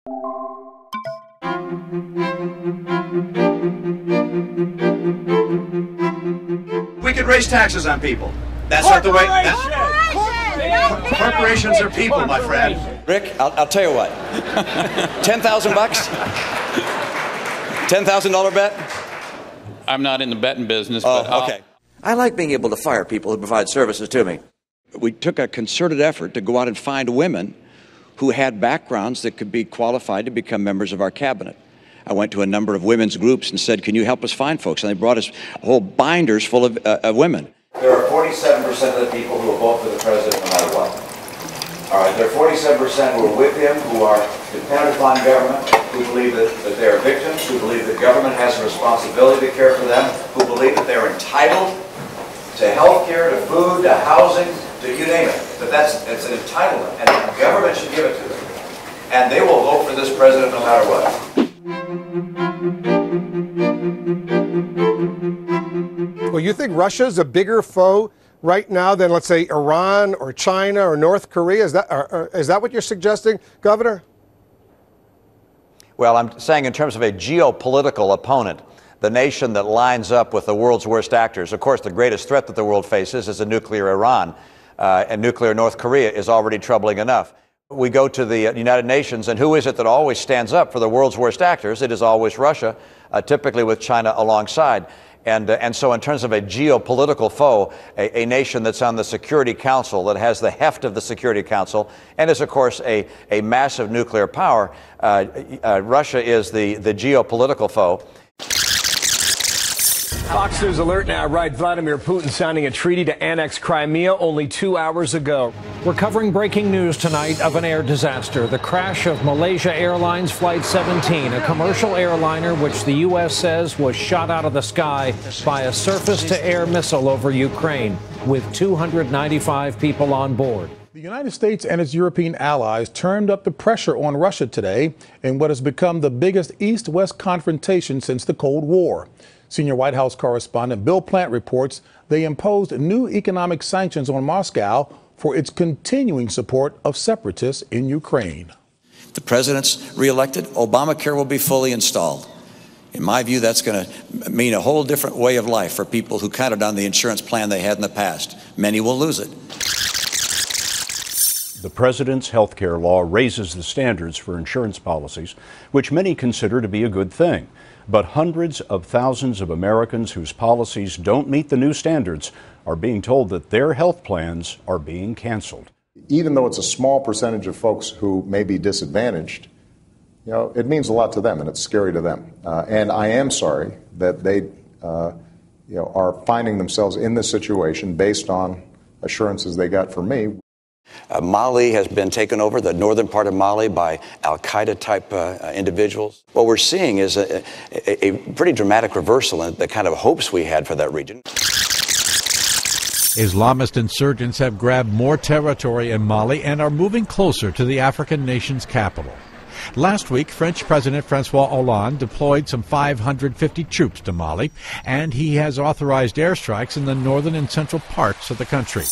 We could raise taxes on people. That's not the way. Corporations are people, my friend. Rick, I'll tell you what. 10,000 bucks? $10,000 bet? I'm not in the betting business. Oh, but okay. I like being able to fire people who provide services to me. We took a concerted effort to go out and find women who had backgrounds that could be qualified to become members of our cabinet. I went to a number of women's groups and said, can you help us find folks? And they brought us whole binders full of women. There are 47% of the people who will vote for the president no matter what. All right, there are 47% who are with him, who are dependent upon government, who believe that they are victims, who believe that government has a responsibility to care for them, who believe that they're entitled to health care, to food, to housing, to you name it. That it's an entitlement, and the government should give it to them. And they will vote for this president no matter what. Well, you think Russia's a bigger foe right now than, let's say, Iran or China or North Korea? Is that what you're suggesting, Governor? Well, I'm saying in terms of a geopolitical opponent, the nation that lines up with the world's worst actors. Of course, the greatest threat that the world faces is a nuclear Iran, and nuclear North Korea is already troubling enough. We go to the United Nations, and who is it that always stands up for the world's worst actors? It is always Russia, typically with China alongside. And so in terms of a geopolitical foe, a nation that's on the Security Council, that has the heft of the Security Council, and is, of course, a massive nuclear power, Russia is the geopolitical foe. Fox News alert now, right? Vladimir Putin signing a treaty to annex Crimea only 2 hours ago. We're covering breaking news tonight of an air disaster. The crash of Malaysia Airlines Flight 17, a commercial airliner which the U.S. says was shot out of the sky by a surface-to-air missile over Ukraine, with 295 people on board. The United States and its European allies turned up the pressure on Russia today in what has become the biggest East-West confrontation since the Cold War. Senior White House correspondent Bill Plant reports they imposed new economic sanctions on Moscow for its continuing support of separatists in Ukraine. If the president's reelected, Obamacare will be fully installed. In my view, that's going to mean a whole different way of life for people who counted on the insurance plan they had in the past. Many will lose it. The president's health care law raises the standards for insurance policies, which many consider to be a good thing. But hundreds of thousands of Americans whose policies don't meet the new standards are being told that their health plans are being canceled. Even though it's a small percentage of folks who may be disadvantaged, it means a lot to them, and it's scary to them. And I am sorry that they, are finding themselves in this situation based on assurances they got from me. Mali has been taken over, the northern part of Mali, by al-Qaeda-type individuals. What we're seeing is a pretty dramatic reversal in the kind of hopes we had for that region. Islamist insurgents have grabbed more territory in Mali and are moving closer to the African nation's capital. Last week, French President Francois Hollande deployed some 550 troops to Mali, and he has authorized airstrikes in the northern and central parts of the country.